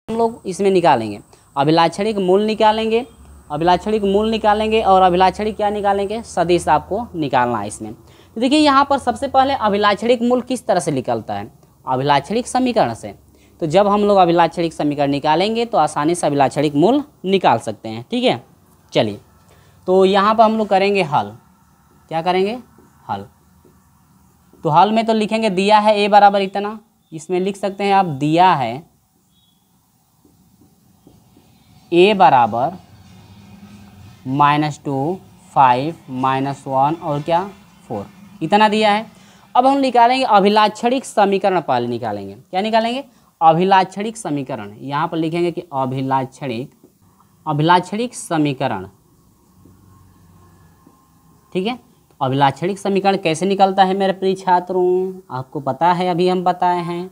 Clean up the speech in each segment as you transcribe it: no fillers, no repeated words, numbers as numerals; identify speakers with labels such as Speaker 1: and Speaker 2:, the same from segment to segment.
Speaker 1: हम लोग इसमें निकालेंगे, अभिलाक्षणिक मूल निकालेंगे, अभिलाक्षणिक मूल निकालेंगे और अभिलाक्षणिक क्या निकालेंगे, सदिश आपको निकालना है इसमें। तो देखिए यहाँ पर सबसे पहले अभिलाक्षणिक मूल किस तरह से निकलता है, अभिलाक्षणिक समीकरण से। तो जब हम लोग अभिलाक्षणिक समीकरण निकालेंगे तो आसानी से अभिलाक्षणिक मूल निकाल सकते हैं, ठीक है। चलिए तो यहाँ पर हम लोग करेंगे हल, क्या करेंगे, हल। तो हल में तो लिखेंगे दिया है a बराबर इतना, इसमें लिख सकते हैं आप दिया है a बराबर -2, 5, -1 और क्या 4, इतना दिया है। अब हम निकालेंगे अभिलाक्षणिक समीकरण, पहले निकालेंगे, क्या निकालेंगे, अभिलाक्षणिक समीकरण। यहाँ पर लिखेंगे कि अभिलाक्षणिक समीकरण, ठीक है। अभिलाक्षणिक समीकरण कैसे निकलता है मेरे प्रिय छात्रों, आपको पता है, अभी हम बताए हैं।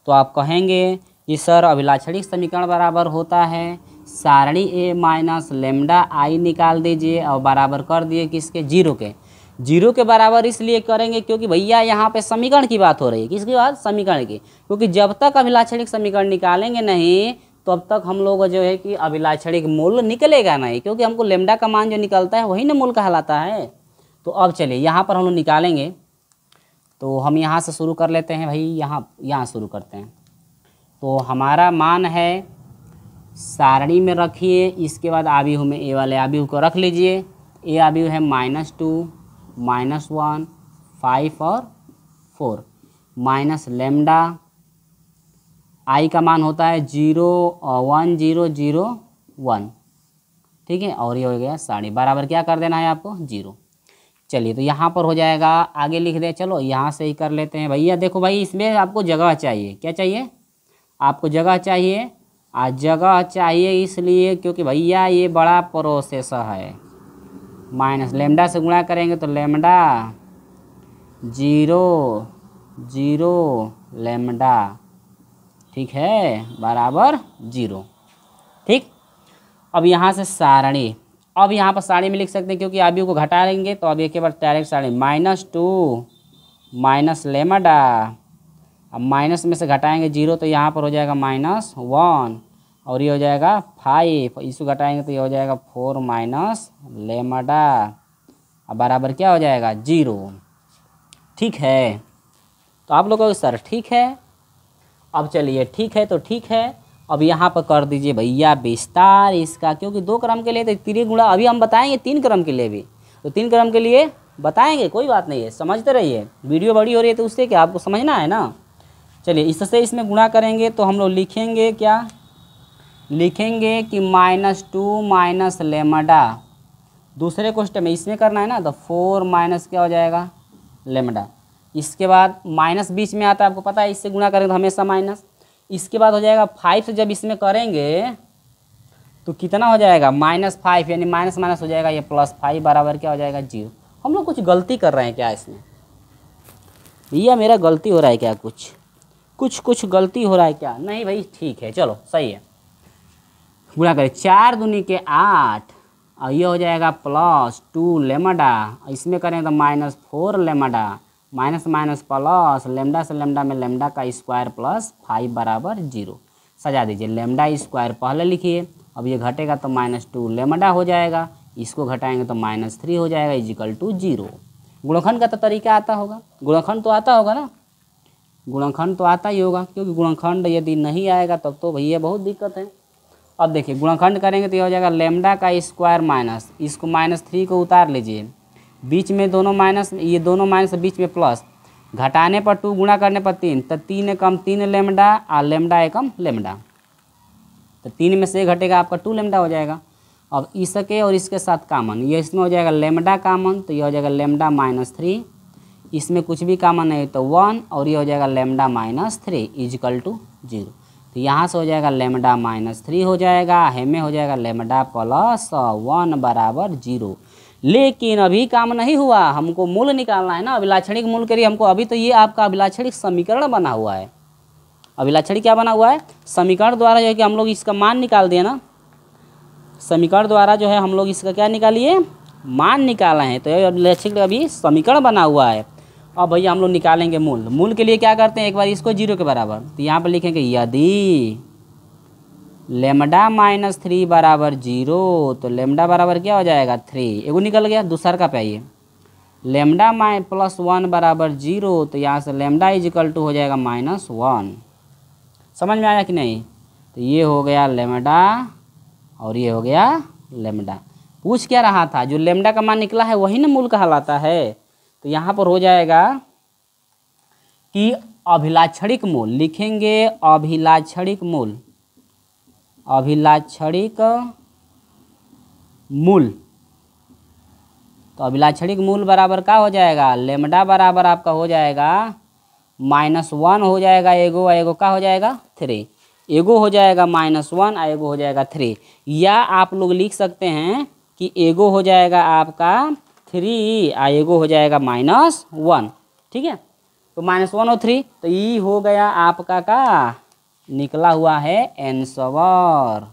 Speaker 1: तो आप कहेंगे कि सर अभिलाक्षणिक समीकरण बराबर होता है सारणी ए माइनस लेमडा आई निकाल दीजिए और बराबर कर दिए किसके, जीरो के। जीरो के बराबर इसलिए करेंगे क्योंकि भैया यहाँ पे समीकरण की बात हो रही है, किसकी बात, समीकरण की। क्योंकि जब तक अभिलाक्षणिक समीकरण निकालेंगे नहीं तब तक हम लोग जो है कि अभिलाक्षणिक मूल निकलेगा नहीं, क्योंकि हमको लेमडा का मान जो निकलता है वही ना मूल कहलाता है। तो अब चलिए यहाँ पर हम लोग निकालेंगे। तो हम यहाँ से शुरू कर लेते हैं भाई, यहाँ शुरू करते हैं। तो हमारा मान है, सारणी में रखिए, इसके बाद आव्यूह में ए वाले आव्यूह को रख लीजिए। ए आव्यूह है -2, -1, 5 और 4, माइनस लेमडा आई का मान होता है 0 और 1 0 0 1, ठीक है। और ये हो गया सारणी, बराबर क्या कर देना है आपको, 0। चलिए तो यहाँ पर हो जाएगा, आगे लिख दे, चलो यहाँ से ही कर लेते हैं भैया। देखो भाई इसमें आपको जगह चाहिए, क्या चाहिए, आपको जगह चाहिए। आज जगह चाहिए इसलिए क्योंकि भैया ये बड़ा प्रोसेस है। माइनस लेमडा से गुणा करेंगे तो लेमडा 0 0 लेमडा, ठीक है, बराबर 0, ठीक। अब यहाँ से सारणी, अब यहाँ पर सारणी में लिख सकते हैं क्योंकि आव्यूह को घटा लेंगे तो अब एक बार डायरेक्ट सारणी -2 माइनस लेमडा, अब माइनस में से घटाएंगे 0 तो यहाँ पर हो जाएगा -1 और ये हो जाएगा 5, इसको घटाएंगे तो ये हो जाएगा 4 माइनस लेमडा, अब बराबर क्या हो जाएगा 0, ठीक है। तो आप लोगों को सर ठीक है, अब चलिए ठीक है, तो ठीक है। अब यहाँ पर कर दीजिए भैया विस्तार इसका, क्योंकि 2 क्रम के लिए तो त्रिगुणा, अभी हम बताएंगे 3 क्रम के लिए भी, तो 3 क्रम के लिए बताएंगे, कोई बात नहीं है, समझते रहिए। वीडियो बड़ी हो रही है तो उससे क्या आपको समझना है ना। चलिए इससे इसमें गुणा करेंगे तो हम लोग लिखेंगे क्या, लिखेंगे कि -2 माइनस लेमडा, दूसरे क्वेश्चन में इसमें करना है ना, तो 4 माइनस क्या हो जाएगा लेमडा। इसके बाद माइनस बीच में आता है, आपको पता है, इससे गुणा करेंगे तो हमेशा माइनस। इसके बाद हो जाएगा 5 से जब इसमें करेंगे तो कितना हो जाएगा -5, यानी माइनस माइनस हो जाएगा ये +5, बराबर क्या हो जाएगा 0। हम लोग कुछ गलती कर रहे हैं क्या इसमें भैया, मेरा गलती हो रहा है क्या, कुछ गलती हो रहा है क्या, नहीं भाई ठीक है, चलो सही है। गुणा करें 4 दूनी के 8 और ये हो जाएगा +2 लेमडा, इसमें करें तो -4 lambda, minus minus plus lambda से लेमडा में लेमडा का स्क्वायर +5 बराबर 0। सजा दीजिए, लेमडा स्क्वायर पहले लिखिए, अब ये घटेगा तो -2 लेमडा हो जाएगा, इसको घटाएंगे तो -3 हो जाएगा =0। गुणनखंड का तो तरीका आता होगा, गुणनखंड तो आता होगा ना, गुणनखंड तो आता ही होगा, क्योंकि गुणनखंड यदि नहीं आएगा तब तो भैया बहुत दिक्कत है। अब देखिए गुणनखंड करेंगे तो ये हो जाएगा लेमडा का स्क्वायर माइनस, इसको -3 को उतार लीजिए, बीच में दोनों माइनस, ये दोनों माइनस बीच में प्लस, घटाने पर 2 गुणा करने पर 3, तो 3 एकम 3 लेमडा और लेमडा एकम लेमडा, तो 3 में से घटेगा आपका 2 लेमडा हो जाएगा। अब इसके और इसके साथ कामन, ये इसमें हो जाएगा लेमडा कामन, तो ये हो जाएगा लेमडा -3, इसमें कुछ भी कामन नहीं तो 1 और ये हो जाएगा लेमडा -3 =0। तो यहाँ से हो जाएगा लेमडा -3 हो जाएगा, हमें हो जाएगा लेमडा +1 बराबर 0। लेकिन अभी काम नहीं हुआ, हमको मूल निकालना है ना, अभिलाक्षणिक मूल के लिए हमको, अभी तो ये आपका अभिलाक्षणिक समीकरण बना हुआ है। अभिलाक्षणिक क्या बना हुआ है, समीकरण द्वारा जो है कि हम लोग इसका मान निकाल दिए ना, समीकरण द्वारा जो है हम लोग इसका क्या निकालिए, मान निकाला है। तो ये अभिलाक्षणिक अभी समीकरण बना हुआ है। अब भैया हम लोग निकालेंगे मूल, मूल के लिए क्या करते हैं, एक बार इसको 0 के बराबर, तो यहाँ पर लिखेंगे यदि लेमडा माइनस 3 बराबर 0, तो लेमडा बराबर क्या हो जाएगा 3, एगो निकल गया, दूसरा का पाइए लेमडा प्लस 1 बराबर 0, तो यहाँ से लेमडा इज इक्वल टू हो जाएगा -1। समझ में आया कि नहीं? तो ये हो गया लेमडा और ये हो गया लेमडा। पूछ क्या रहा था, जो लेमडा का मान निकला है वही ना मूल कहलाता है। तो यहाँ पर हो जाएगा कि अभिलाक्षणिक मूल लिखेंगे, अभिलाक्षणिक मूल, अभिलाक्षणिक मूल। तो अभिलाक्षणिक मूल बराबर क्या हो जाएगा, लेमडा बराबर आपका हो जाएगा -1 हो जाएगा, एगो एगो का हो जाएगा 3, एगो हो जाएगा -1 और एगो हो जाएगा 3। या आप लोग लिख सकते हैं कि एगो हो जाएगा आपका 3 और एगो हो जाएगा -1। ठीक है, तो -1 और 3, तो ये हो गया आपका का निकला हुआ है आंसर।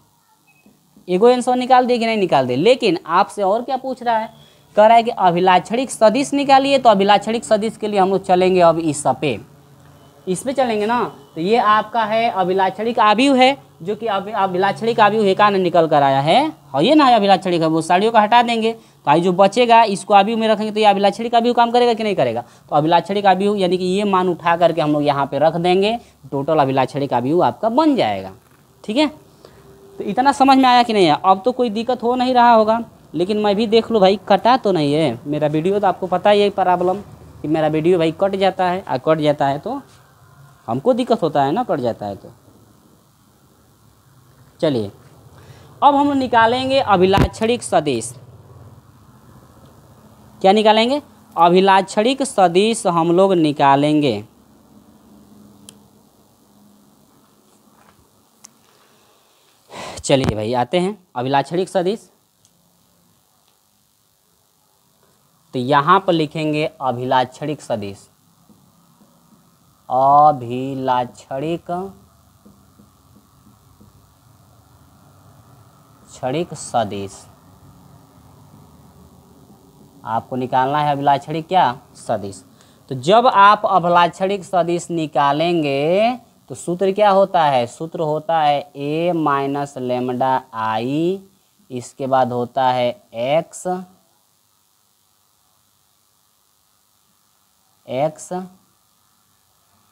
Speaker 1: एगो आंसर निकाल दे कि नहीं निकाल दे। लेकिन आपसे और क्या पूछ रहा है, कह रहा है कि अभिलाक्षणिक सदिश निकालिए। तो अभिलाक्षणिक सदिश के लिए हम लोग चलेंगे अब इस पे चलेंगे ना। तो ये आपका है अभिलाक्षणिक आव्यूह है, जो कि अभिलाक्षणिक आव्यूह एक ने निकल कर आया है, और ये ना है अभिलाक्षणिक है, वो साड़ियों को हटा देंगे तो आई जो बचेगा इसको आव्यूह में रखेंगे, तो ये अभिलाक्षणिक आव्यूह काम करेगा कि नहीं करेगा। तो अभिलाक्षणिक आव्यूह यानी कि ये मान उठा करके हम लोग यहाँ पे रख देंगे, टोटल अभिलाक्षणिक आव्यूह आपका बन जाएगा। ठीक है, तो इतना समझ में आया कि नहीं है? अब तो कोई दिक्कत हो नहीं रहा होगा, लेकिन मैं भी देख लो भाई कटा तो नहीं है मेरा वीडियो। तो आपको पता ही है प्रॉब्लम कि मेरा वीडियो भाई कट जाता है, और कट जाता है तो हमको दिक्कत होता है ना, कट जाता है तो। चलिए अब हम निकालेंगे अभिलाक्षणिक सदिश। क्या निकालेंगे, अभिलाक्षणिक सदिश हम लोग निकालेंगे। चलिए भाई आते हैं अभिलाक्षणिक सदिश। तो यहाँ पर लिखेंगे अभिलाक्षणिक सदिश, अभिलाक्षणिक सदिश आपको निकालना है, अभिलाक्षणिक क्या सदिश। तो जब आप अभिलाक्षणिक सदिश निकालेंगे तो सूत्र क्या होता है, सूत्र होता है a माइनस लेमडा आई, इसके बाद होता है x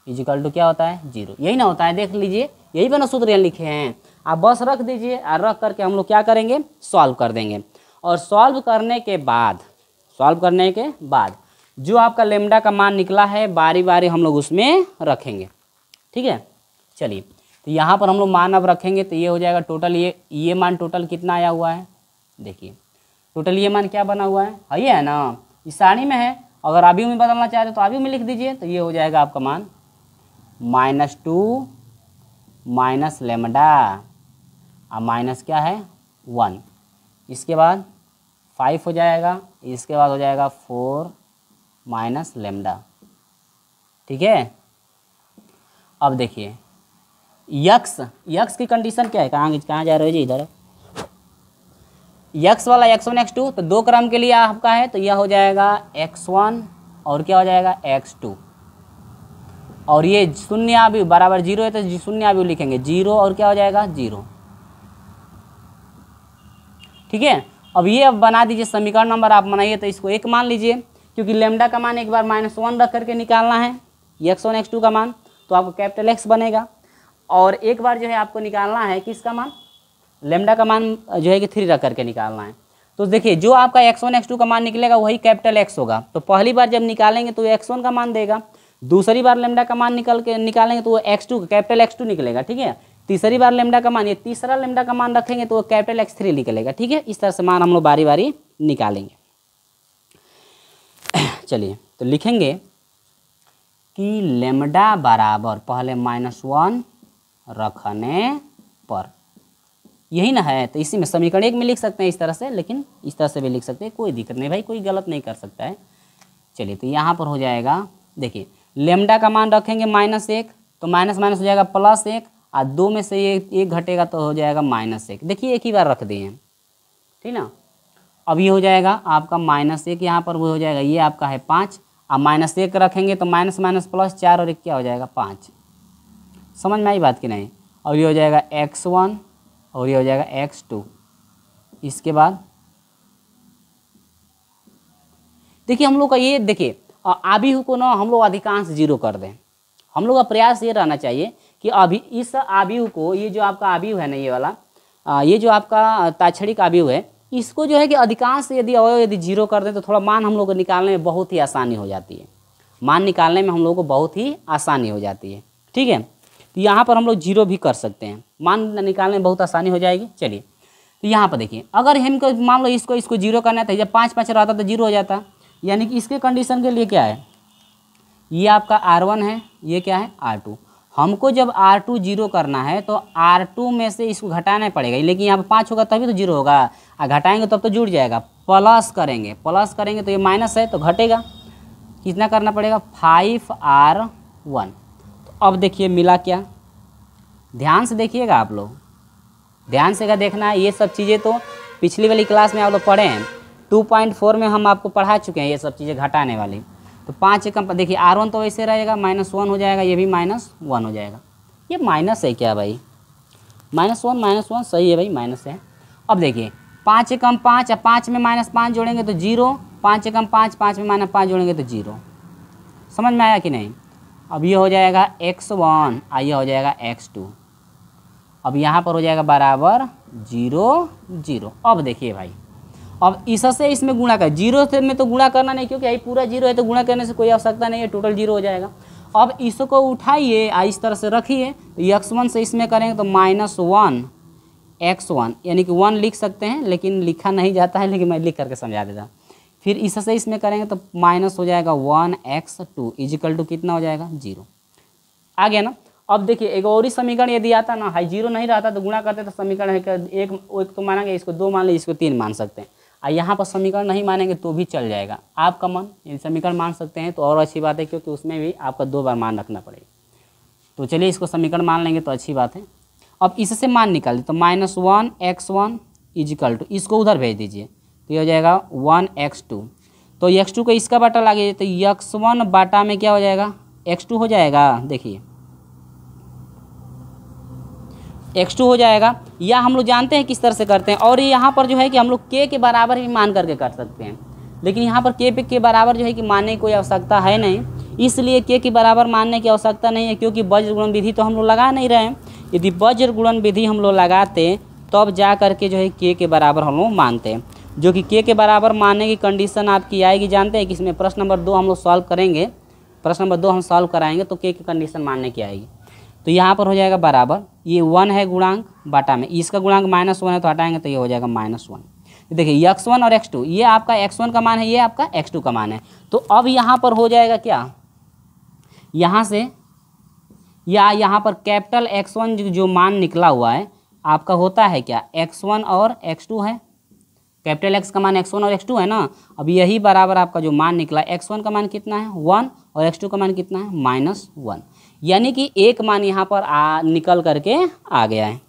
Speaker 1: इजिकल टू क्या होता है 0, यही ना होता है। देख लीजिए यही पे ना सूत्र यहाँ लिखे हैं, आप बस रख दीजिए और रख करके हम लोग क्या करेंगे, सॉल्व कर देंगे। और सॉल्व करने के बाद जो आपका लेमडा का मान निकला है बारी बारी हम लोग उसमें रखेंगे। ठीक है, चलिए तो यहाँ पर हम लोग मान अब रखेंगे। तो ये हो जाएगा टोटल, ये मान टोटल कितना आया हुआ है, देखिए टोटल ये मान क्या बना हुआ है, ये है ना, इस सारणी में है। अगर आव्यूह में बदलना चाहते तो आव्यूह में लिख दीजिए। तो ये हो जाएगा आपका मान -2 माइनस लेमडा और माइनस क्या है 1, इसके बाद 5 हो जाएगा, इसके बाद हो जाएगा 4 माइनस लेमडा। ठीक है, अब देखिए यक्स की कंडीशन क्या है, कहाँ जा रहे हो जी, इधर यक्स वाला x1 x2, तो दो क्रम के लिए आपका है। तो यह हो जाएगा x1 और क्या हो जाएगा x2, और ये शून्य आव्यूह बराबर 0 है तो शून्य आव्यूह लिखेंगे 0 और क्या हो जाएगा 0। ठीक है, अब ये अब बना दीजिए समीकरण नंबर, आप बनाइए तो इसको 1 मान लीजिए, क्योंकि लेमडा का मान एक बार -1 रख करके निकालना है, x1 x2 का मान, तो आपको कैपिटल X बनेगा। और एक बार जो है आपको निकालना है किसका मान, लेमडा का मान जो है कि 3 रख करके निकालना है। तो देखिए जो आपका x1 x2 का मान निकलेगा वही कैपिटल X होगा। तो पहली बार जब निकालेंगे तो x1 का मान देगा, दूसरी बार लेमडा का मान निकालेंगे तो वो x2 कैपिटल X2 निकलेगा। ठीक है, तीसरी बार लेमडा का मान, ये तीसरा लेमडा का मान रखेंगे तो वो कैपिटल X3 निकलेगा। ठीक है, इस तरह से मान हम लोग बारी बारी निकालेंगे। चलिए तो लिखेंगे कि लेमडा बराबर पहले -1 रखने पर, यही ना है। तो इसी में समीकरण 1 में लिख सकते हैं इस तरह से, लेकिन इस तरह से भी लिख सकते हैं, कोई दिक्कत नहीं भाई, कोई गलत नहीं कर सकता है। चलिए तो यहाँ पर हो जाएगा, देखिए लेमडा का मान रखेंगे -1, तो माइनस माइनस हो जाएगा +1, और 2 में से एक घटेगा तो हो जाएगा -1। देखिए एक ही बार रख दिए हैं, ठीक ना। अब ये हो जाएगा आपका -1, यहाँ पर वो हो जाएगा, ये आपका है 5, अब -1 रखेंगे तो माइनस माइनस +4 और 1 क्या हो जाएगा 5। समझ में आई बात कि नहीं। और ये हो जाएगा x1 और ये हो जाएगा x2। इसके बाद देखिए हम लोग का ये देखिए आव्यूह को ना हम लोग अधिकांश जीरो कर दें। हम लोग का प्रयास ये रहना चाहिए कि अभी इस आव्यूह को, ये जो आपका आव्यूह है ना ये वाला, ये जो आपका ताक्षणिक आव्यूह है, इसको जो है कि अधिकांश यदि अवयव यदि जीरो कर दें तो थोड़ा मान हम लोग को निकालने में बहुत ही आसानी हो जाती है। मान निकालने में हम लोग को बहुत ही आसानी हो जाती है। ठीक है, तो यहाँ पर हम लोग जीरो भी कर सकते हैं, मान निकालने में बहुत आसानी हो जाएगी। चलिए तो यहाँ पर देखिए, अगर हमको मान लो इसको जीरो करना है तो जब 5 5 रहता तो जीरो हो जाता, यानी कि इसके कंडीशन के लिए क्या है, ये आपका R1 है, ये क्या है R2। हमको जब R2 जीरो करना है तो R2 में से इसको घटाना पड़ेगा, लेकिन यहाँ पर 5 होगा तभी तो जीरो होगा, और घटाएंगे तब तो जुड़ जाएगा। प्लस करेंगे तो ये माइनस है तो घटेगा, कितना करना पड़ेगा 5R1। तो अब देखिए मिला क्या, ध्यान से देखिएगा आप लोग, ध्यान से क्या देखना है, ये सब चीज़ें तो पिछली वाली क्लास में आप लोग पढ़े हैं, 2.4 में हम आपको पढ़ा चुके हैं ये सब चीज़ें घटाने वाली। तो 5 एकम देखिए R1 तो वैसे रहेगा -1 हो जाएगा, ये भी -1 हो जाएगा। ये माइनस है क्या भाई, -1 सही है भाई, माइनस है। अब देखिए 5 एकम 5, 5 में -5 जोड़ेंगे तो 0, 5 एकम 5, 5 में -5 जोड़ेंगे तो 0। समझ में आया कि नहीं। अब ये हो जाएगा x1, ये हो जाएगा x2। अब यहाँ पर हो जाएगा बराबर 0 0। अब देखिए भाई, अब इससे इसमें गुणा कर, 0 से में तो गुणा करना नहीं क्योंकि यही पूरा 0 है, तो गुणा करने से कोई आवश्यकता नहीं है, टोटल 0 हो जाएगा। अब इसको उठाइए इस तरह से रखिए, तो x1 से इसमें करेंगे तो -1 x1, यानी कि 1 लिख सकते हैं, लेकिन लिखा नहीं जाता है, लेकिन मैं लिख करके समझा देता हूँ। फिर इससे इसमें करेंगे तो माइनस हो जाएगा 1x2 इजिकल टू कितना हो जाएगा 0। आ गया ना। अब देखिए एक और ही समीकरण यदि आता ना, हाई 0 नहीं रहता तो गुणा करते तो समीकरण है एक तो मानेंगे, इसको 2 मान लीजिए, इसको 3 मान सकते हैं। यहाँ पर समीकरण नहीं मानेंगे तो भी चल जाएगा, आपका मन यदि समीकरण मान सकते हैं तो और अच्छी बात है, क्योंकि उसमें भी आपका 2 बार मान रखना पड़ेगा। तो चलिए इसको समीकरण मान लेंगे तो अच्छी बात है। अब इससे मान निकाल तो -1 x1 इजिकल टू, इसको उधर भेज दीजिए तो ये हो जाएगा 1 x2। तो x2 को इसका बाटा लागे तो x1 बाटा में क्या हो जाएगा x2 हो जाएगा, देखिए x2 हो जाएगा। या हम लोग जानते हैं किस तरह से करते हैं, और यहाँ पर जो है कि हम लोग k के बराबर भी मान करके कर सकते हैं, लेकिन यहाँ पर k के बराबर जो है कि मानने की कोई आवश्यकता है नहीं, इसलिए k के बराबर मानने की आवश्यकता नहीं है, क्योंकि वज्र गुणन विधि तो हम लोग लगा नहीं रहे हैं। यदि वज्र गुणन विधि हम लोग लगाते तब जा करके जो है k के बराबर हम लोग मानते हैं, जो कि k के बराबर मानने की कंडीशन आपकी आएगी, जानते हैं कि इसमें प्रश्न नंबर 2 हम लोग सॉल्व करेंगे, प्रश्न नंबर 2 हम सॉल्व कराएंगे तो k की कंडीशन मानने की आएगी। तो यहाँ पर हो जाएगा बराबर, ये 1 है गुणांक बाटा में, इसका गुणांक -1 है तो हटाएंगे तो ये हो जाएगा -1। देखिए x1 और x2, ये आपका x1 का मान है, ये आपका x2 का मान है। तो अब यहाँ पर हो जाएगा क्या, यहाँ से या यहाँ पर कैपिटल X1 जो मान निकला हुआ है आपका होता है क्या, x1 और x2 है, कैपिटल X का मान x1 और x2 है ना। अब यही बराबर आपका जो मान निकला, x1 का मान कितना है 1 और x2 का मान कितना है -1, यानी कि एक मान यहाँ पर निकल करके आ गया है।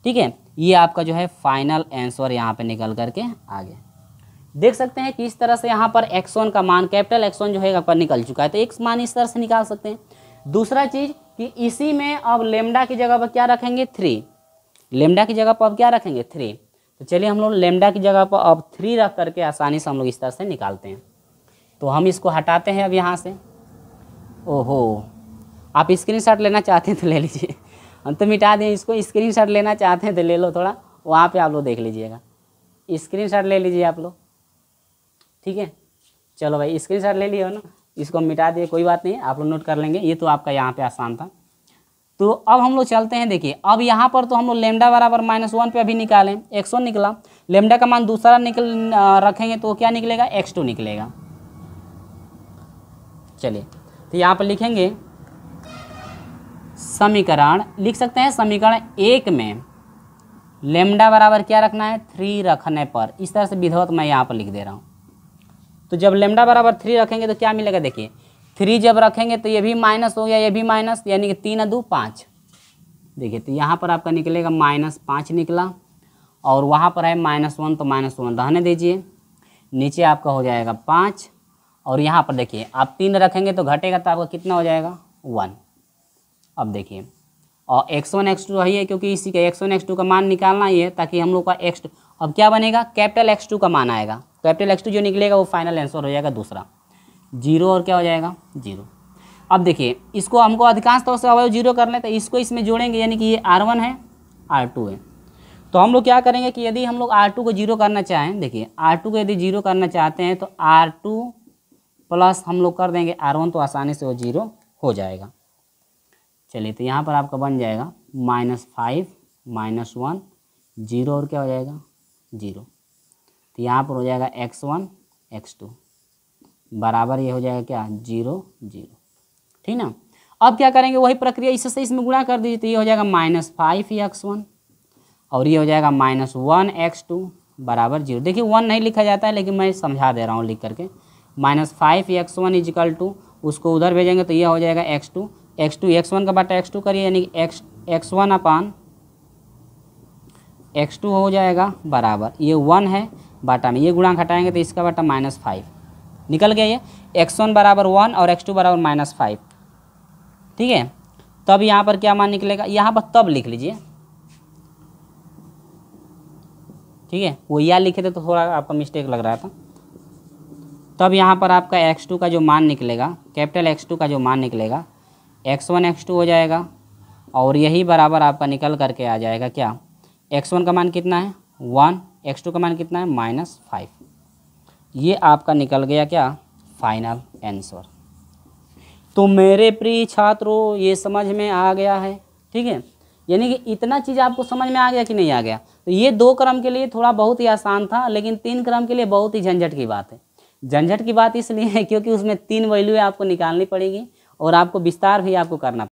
Speaker 1: ठीक है, ये आपका जो है फाइनल आंसर यहाँ पे निकल करके आ गया। देख सकते हैं कि इस तरह से यहाँ पर x1 का मान, कैपिटल X1 जो है आपका निकल चुका है, तो एक मान इस तरह से निकाल सकते हैं। दूसरा चीज़ कि इसी में अब लेमडा की जगह पर क्या रखेंगे 3, लेमडा की जगह पर अब क्या रखेंगे 3। तो चलिए हम लोग लेमडा की जगह पर अब 3 रख करके आसानी से हम लोग इस तरह से निकालते हैं। तो हम इसको हटाते हैं अब यहाँ से। ओहो, आप स्क्रीनशॉट लेना चाहते हैं तो ले लीजिए, हम तो मिटा दें इसको। स्क्रीनशॉट लेना चाहते हैं तो ले लो, थोड़ा वहाँ पे आप लोग देख लीजिएगा, स्क्रीनशॉट ले लीजिए आप लोग। ठीक है, चलो भाई स्क्रीनशॉट ले लिया हो ना, इसको मिटा दिए, कोई बात नहीं, आप लोग नोट कर लेंगे। ये तो आपका यहाँ पे आसान था। तो अब हम लोग चलते हैं, देखिए अब यहाँ पर तो हम लोग लेमडा बराबर -1 पे अभी निकालें, x1 निकला, लेमडा का मान दूसरा रखेंगे तो क्या निकलेगा x2 निकलेगा। चलिए तो यहाँ पर लिखेंगे समीकरण, लिख सकते हैं समीकरण 1 में लेमडा बराबर क्या रखना है 3 रखने पर, इस तरह से विधिवत मैं यहाँ पर लिख दे रहा हूँ। तो जब लेमडा बराबर 3 रखेंगे तो क्या मिलेगा, देखिए 3 जब रखेंगे तो ये भी माइनस हो गया, ये भी माइनस, यानी कि 3 और 2 5। देखिए तो यहाँ पर आपका निकलेगा -5 निकला, और वहाँ पर है -1 तो -1 रहने दीजिए, नीचे आपका हो जाएगा 5, और यहाँ पर देखिए आप 3 रखेंगे तो घटेगा तो आपका कितना हो जाएगा 1। अब देखिए और x1 x2 वही है, क्योंकि इसी का x1 x2 का मान निकालना ही है, ताकि हम लोग का x2 अब क्या बनेगा, कैपिटल X2 का मान आएगा। कैपिटल X2 जो निकलेगा वो फाइनल आंसर हो जाएगा दूसरा 0, और क्या हो जाएगा 0। अब देखिए इसको हमको अधिकांश तौर से अवयव 0 कर लें, तो इसको इसमें जोड़ेंगे, यानी कि ये R1 है R2 है। तो हम लोग क्या करेंगे कि यदि हम लोग R2 को 0 करना चाहें, देखिए R2 को यदि 0 करना चाहते हैं तो R2 प्लस हम लोग कर देंगे R1, तो आसानी से वो 0 हो जाएगा। चलिए तो यहाँ पर आपका बन जाएगा -5 -1 0, और क्या हो जाएगा 0। तो यहाँ पर हो जाएगा x1 x2 बराबर ये हो जाएगा क्या 0 0, ठीक ना। अब क्या करेंगे, वही प्रक्रिया इससे इसमें गुणा कर दीजिए, तो ये हो जाएगा -5 x1 और ये हो जाएगा -1 x2 बराबर 0। देखिए 1 नहीं लिखा जाता है, लेकिन मैं समझा दे रहा हूँ लिख करके। -5 x1 इजिकल टू, उसको उधर भेजेंगे तो ये हो जाएगा x2 x1 का बटा x2 करिए, यानी कि x1 अपान x2 हो जाएगा बराबर, ये 1 है बटा में, ये गुणांक हटाएंगे तो इसका बटा -5 निकल गया। ये x1 बराबर 1 और x2 बराबर -5, ठीक है। तब यहाँ पर क्या मान निकलेगा, यहाँ पर तब लिख लीजिए, ठीक है। वो या लिखे थे तो थोड़ा आपका मिस्टेक लग रहा था। तब यहाँ पर आपका x2 का जो मान निकलेगा, कैपिटल X2 का जो मान निकलेगा x1 x2 हो जाएगा, और यही बराबर आपका निकल करके आ जाएगा क्या, x1 का मान कितना है 1, x2 का मान कितना है -5। ये आपका निकल गया क्या फाइनल आंसर। तो मेरे प्रिय छात्रों ये समझ में आ गया है, ठीक है। यानी कि इतना चीज़ आपको समझ में आ गया कि नहीं आ गया। तो ये 2 क्रम के लिए थोड़ा बहुत ही आसान था, लेकिन 3 क्रम के लिए बहुत ही झंझट की बात है। झंझट की बात इसलिए है क्योंकि उसमें 3 वैल्यू आपको निकालनी पड़ेगी और आपको विस्तार भी आपको करना